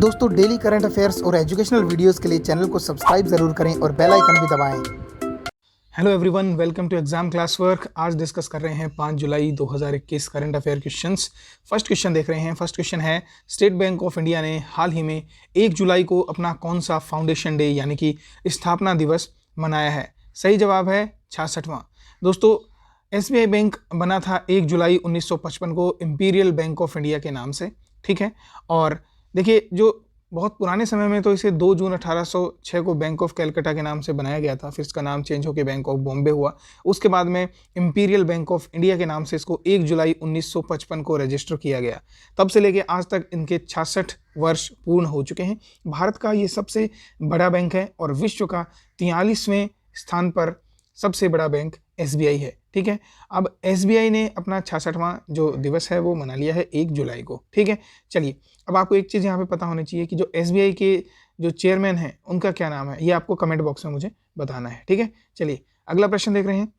दोस्तों daily current affairs और educational videos के लिए चैनल को सब्सक्राइब जरूर करें और बेल आइकन भी दबाएं। Hello everyone, welcome to exam class work. आज डिस्कस कर रहे हैं 5 जुलाई 2021 current affair questions. First question देख रहे हैं। फर्स्ट क्वेश्चन है, स्टेट बैंक ऑफ इंडिया ने हाल ही में 1 जुलाई को अपना कौन सा फाउंडेशन डे यानी कि स्थापना दिवस मनाया है? सही जवाब है 66वां। दोस्तों SBI बैंक बना था 1 जुलाई 1955 को इंपीरियल बैंक ऑफ इंडिया के नाम से, ठीक है। और देखिए, जो बहुत पुराने समय में तो इसे 2 जून 1806 को बैंक ऑफ कलकत्ता के नाम से बनाया गया था, फिर इसका नाम चेंज होकर बैंक ऑफ बॉम्बे हुआ। उसके बाद में इंपीरियल बैंक ऑफ इंडिया के नाम से इसको 1 जुलाई 1955 को रजिस्टर किया गया। तब से लेके आज तक इनके 66 वर्ष पूर्ण हो चुके हैं। भारत का ये सबसे बड़ा बैंक है और विश्व का 43वें स्थान पर सबसे बड़ा बैंक SBI है, ठीक है। अब SBI ने अपना 66वां जो दिवस है वो मना लिया है 1 जुलाई को, ठीक है। चलिए, अब आपको एक चीज़ यहाँ पे पता होनी चाहिए कि जो SBI के जो चेयरमैन हैं उनका क्या नाम है, ये आपको कमेंट बॉक्स में मुझे बताना है, ठीक है। चलिए अगला प्रश्न देख रहे हैं।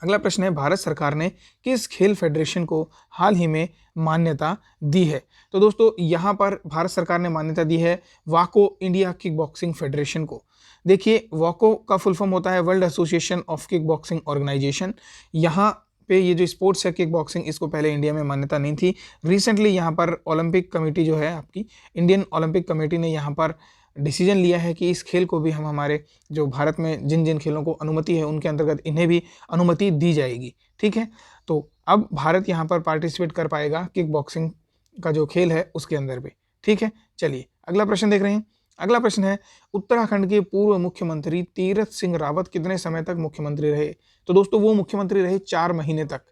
अगला प्रश्न है, भारत सरकार ने किस खेल फेडरेशन को हाल ही में मान्यता दी है? तो दोस्तों यहाँ पर भारत सरकार ने मान्यता दी है वाको इंडिया किक बॉक्सिंग फेडरेशन को। देखिए, वाको का फुल फॉर्म होता है World Association of Kick Boxing Organization. यहाँ पे ये जो स्पोर्ट्स है किक बॉक्सिंग, इसको पहले इंडिया में मान्यता नहीं थी। रिसेंटली यहाँ पर ओलंपिक कमेटी जो है आपकी, इंडियन ओलंपिक कमेटी ने यहाँ पर डिसीजन लिया है कि इस खेल को भी हम हमारे जो भारत में जिन जिन खेलों को अनुमति है उनके अंतर्गत इन्हें भी अनुमति दी जाएगी, ठीक है। तो अब भारत यहाँ पर पार्टिसिपेट कर पाएगा किक बॉक्सिंग का जो खेल है उसके अंदर भी, ठीक है। चलिए अगला प्रश्न देख रहे हैं। अगला प्रश्न है, उत्तराखंड के पूर्व मुख्यमंत्री तीरथ सिंह रावत कितने समय तक मुख्यमंत्री रहे? तो दोस्तों वो मुख्यमंत्री रहे 4 महीने तक।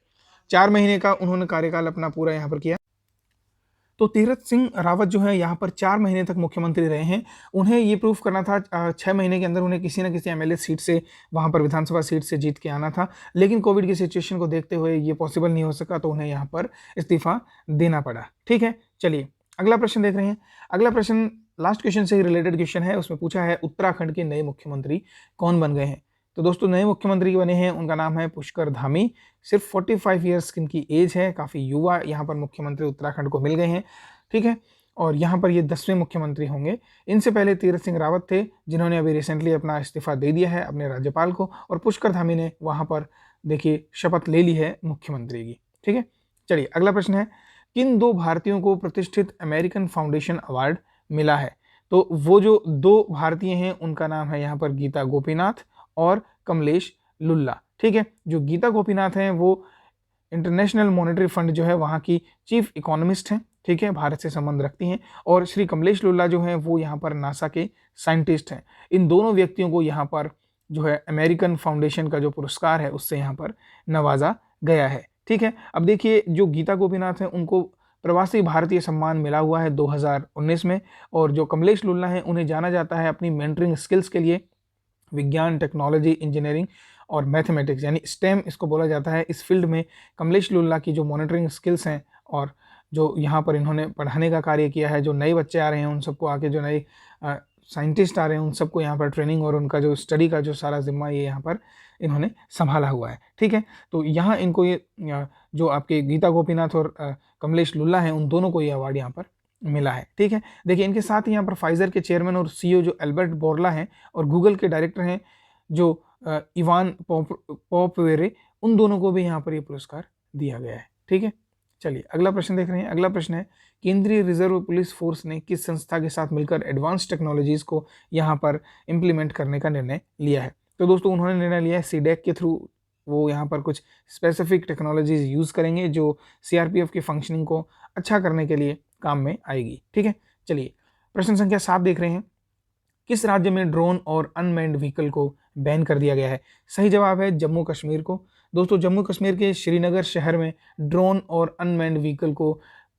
4 महीने का उन्होंने कार्यकाल अपना पूरा यहाँ पर किया। तो तीरथ सिंह रावत जो है यहाँ पर 4 महीने तक मुख्यमंत्री रहे हैं। उन्हें ये प्रूफ करना था 6 महीने के अंदर उन्हें किसी न किसी MLA सीट से, वहाँ पर विधानसभा सीट से जीत के आना था, लेकिन कोविड की सिचुएशन को देखते हुए ये पॉसिबल नहीं हो सका, तो उन्हें यहाँ पर इस्तीफा देना पड़ा, ठीक है। चलिए अगला प्रश्न देख रहे हैं। अगला प्रश्न लास्ट क्वेश्चन से ही रिलेटेड क्वेश्चन है। उसमें पूछा है उत्तराखंड के नए मुख्यमंत्री कौन बन गए हैं? तो दोस्तों नए मुख्यमंत्री बने हैं, उनका नाम है पुष्कर धामी। सिर्फ 45 ईयर्स इनकी एज है, काफ़ी युवा यहाँ पर मुख्यमंत्री उत्तराखंड को मिल गए हैं, ठीक है। और यहाँ पर ये 10वें मुख्यमंत्री होंगे। इनसे पहले तीरथ सिंह रावत थे जिन्होंने अभी रिसेंटली अपना इस्तीफा दे दिया है अपने राज्यपाल को, और पुष्कर धामी ने वहाँ पर देखिए शपथ ले ली है मुख्यमंत्री की, ठीक है। चलिए अगला प्रश्न है, किन 2 भारतीयों को प्रतिष्ठित अमेरिकन फाउंडेशन अवार्ड मिला है? तो वो जो 2 भारतीय हैं उनका नाम है यहाँ पर गीता गोपीनाथ और कमलेश लुल्ला, ठीक है। जो गीता गोपीनाथ हैं वो इंटरनेशनल मॉनेटरी फंड जो है वहाँ की चीफ इकोनॉमिस्ट हैं, ठीक है, भारत से संबंध रखती हैं। और श्री कमलेश लुल्ला जो हैं वो यहाँ पर नासा के साइंटिस्ट हैं। इन दोनों व्यक्तियों को यहाँ पर जो है अमेरिकन फाउंडेशन का जो पुरस्कार है उससे यहाँ पर नवाजा गया है, ठीक है। अब देखिए, जो गीता गोपीनाथ हैं उनको प्रवासी भारतीय सम्मान मिला हुआ है 2019 में, और जो कमलेश लुल्ला हैं उन्हें जाना जाता है अपनी मेंटरिंग स्किल्स के लिए। विज्ञान, टेक्नोलॉजी, इंजीनियरिंग और मैथमेटिक्स यानी स्टेम इसको बोला जाता है। इस फील्ड में कमलेश लुल्ला की जो मॉनिटरिंग स्किल्स हैं और जो यहाँ पर इन्होंने पढ़ाने का कार्य किया है, जो नए बच्चे आ रहे हैं उन सबको आके, जो नए साइंटिस्ट आ रहे हैं उन सबको यहाँ पर ट्रेनिंग और उनका जो स्टडी का जो सारा जिम्मा ये यहाँ पर इन्होंने संभाला हुआ है, ठीक है। तो यहाँ इनको ये जो आपके गीता गोपीनाथ और कमलेश लुल्ला हैं उन दोनों को ये अवार्ड यहाँ पर मिला है, ठीक है। देखिए, इनके साथ ही यहाँ पर फाइजर के चेयरमैन और CEO जो एल्बर्ट बोर्ला हैं और गूगल के डायरेक्टर हैं जो इवान पॉपवेरे, उन दोनों को भी यहाँ पर ये पुरस्कार दिया गया है, ठीक है। चलिए अगला प्रश्न देख रहे हैं। अगला प्रश्न है, केंद्रीय रिजर्व पुलिस फोर्स ने किस संस्था के साथ मिलकर एडवांस टेक्नोलॉजीज को यहाँ पर इम्प्लीमेंट करने का निर्णय लिया है? तो दोस्तों उन्होंने निर्णय लिया है CDAC के थ्रू वो यहाँ पर कुछ स्पेसिफिक टेक्नोलॉजीज यूज़ करेंगे जो CRPF की फंक्शनिंग को अच्छा करने के लिए काम में आएगी, ठीक है। चलिए प्रश्न संख्या 7 देख रहे हैं। किस राज्य में ड्रोन और अनमैन्ड व्हीकल को बैन कर दिया गया है? सही जवाब है जम्मू कश्मीर को। दोस्तों जम्मू कश्मीर के श्रीनगर शहर में ड्रोन और अनमैन्ड व्हीकल को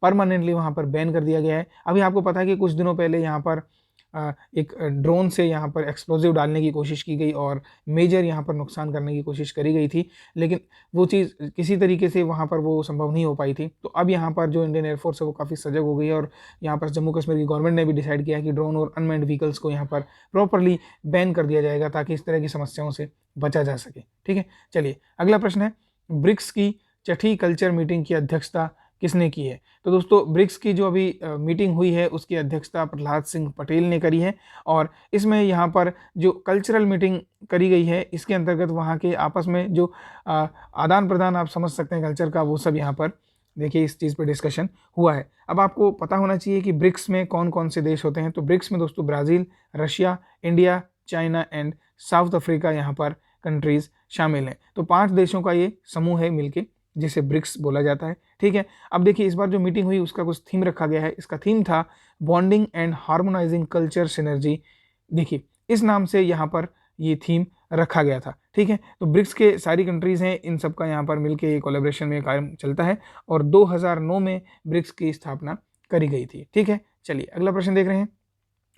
परमानेंटली वहाँ पर बैन कर दिया गया है। अभी आपको पता है कि कुछ दिनों पहले यहाँ पर एक ड्रोन से यहाँ पर एक्सप्लोजिव डालने की कोशिश की गई और मेजर यहाँ पर नुकसान करने की कोशिश करी गई थी, लेकिन वो चीज़ किसी तरीके से वहाँ पर वो संभव नहीं हो पाई थी। तो अब यहाँ पर जो इंडियन एयरफोर्स है वो काफ़ी सजग हो गई है और यहाँ पर जम्मू कश्मीर की गवर्नमेंट ने भी डिसाइड किया है कि ड्रोन और अनमैन्ड व्हीकल्स को यहाँ पर प्रॉपरली बैन कर दिया जाएगा ताकि इस तरह की समस्याओं से बचा जा सके, ठीक है। चलिए अगला प्रश्न है, ब्रिक्स की 6ठी कल्चर मीटिंग की अध्यक्षता किसने की है? तो दोस्तों ब्रिक्स की जो अभी मीटिंग हुई है उसकी अध्यक्षता प्रहलाद सिंह पटेल ने करी है और इसमें यहाँ पर जो कल्चरल मीटिंग करी गई है इसके अंतर्गत वहाँ के आपस में जो आदान प्रदान आप समझ सकते हैं कल्चर का, वो सब यहाँ पर देखिए इस चीज़ पे डिस्कशन हुआ है। अब आपको पता होना चाहिए कि ब्रिक्स में कौन कौन से देश होते हैं। तो ब्रिक्स में दोस्तों Brazil, Russia, India, China and south Africa यहाँ पर कंट्रीज़ शामिल हैं। तो 5 देशों का ये समूह है मिलके, जिसे ब्रिक्स बोला जाता है। ठीक है, अब देखिए इस बार जो मीटिंग हुई उसका कुछ थीम रखा गया है। इसका थीम था bonding and harmonising culture synergy. देखिए इस नाम से यहाँ पर ये थीम रखा गया था। ठीक है, तो ब्रिक्स के सारी कंट्रीज़ हैं, इन सब का यहाँ पर मिलके ये कोलैबोरेशन में काम चलता है और 2009 में ब्रिक्स की स्थापना करी गई थी। ठीक है, चलिए अगला प्रश्न देख रहे हैं।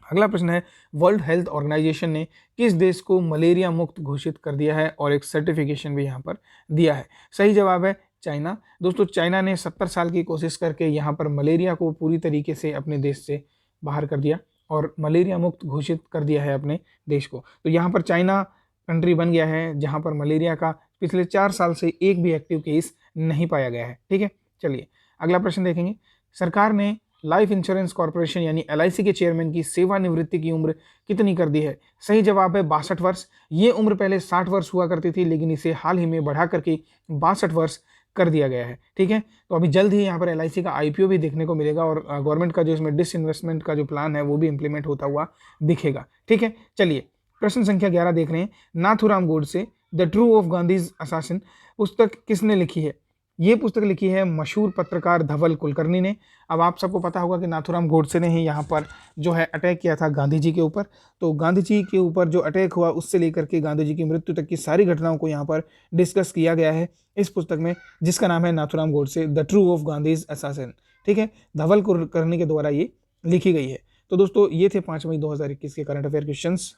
अगला प्रश्न है, वर्ल्ड हेल्थ ऑर्गेनाइजेशन ने किस देश को मलेरिया मुक्त घोषित कर दिया है और एक सर्टिफिकेशन भी यहाँ पर दिया है? सही जवाब है चाइना। दोस्तों चाइना ने 70 साल की कोशिश करके यहाँ पर मलेरिया को पूरी तरीके से अपने देश से बाहर कर दिया और मलेरिया मुक्त घोषित कर दिया है अपने देश को। तो यहाँ पर चाइना कंट्री बन गया है जहाँ पर मलेरिया का पिछले 4 साल से एक भी एक्टिव केस नहीं पाया गया है। ठीक है, चलिए अगला प्रश्न देखेंगे। सरकार ने लाइफ इंश्योरेंस कॉर्पोरेशन यानी LIC के चेयरमैन की सेवानिवृत्ति की उम्र कितनी कर दी है? सही जवाब है 62 वर्ष। ये उम्र पहले 60 वर्ष हुआ करती थी, लेकिन इसे हाल ही में बढ़ा करके 62 वर्ष कर दिया गया है। ठीक है, तो अभी जल्द ही यहाँ पर LIC का IPO भी देखने को मिलेगा और गवर्नमेंट का जो इसमें डिसइन्वेस्टमेंट का जो प्लान है वो भी इंप्लीमेंट होता हुआ दिखेगा। ठीक है, चलिए प्रश्न संख्या 11 देख रहे हैं। Nathuram Godse the true of Gandhi's assassin पुस्तक किसने लिखी है? ये पुस्तक लिखी है मशहूर पत्रकार धवल कुलकर्णी ने। अब आप सबको पता होगा कि नाथूराम गोडसे ने ही यहाँ पर जो है अटैक किया था गांधी जी के ऊपर। तो गांधी जी के ऊपर जो अटैक हुआ उससे लेकर के गांधी जी की मृत्यु तक की सारी घटनाओं को यहाँ पर डिस्कस किया गया है इस पुस्तक में, जिसका नाम है Nathuram Godse the true of Gandhi's assassin. ठीक है, धवल कुलकर्णी के द्वारा ये लिखी गई है। तो दोस्तों ये थे 5 मई 2021 के करंट अफेयर क्वेश्चंस।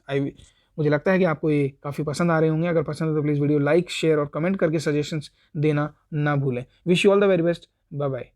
मुझे लगता है कि आपको ये काफ़ी पसंद आ रहे होंगे। अगर पसंद है तो प्लीज़ वीडियो लाइक, शेयर और कमेंट करके सजेशंस देना ना भूलें। Wish you all the very best. Bye bye.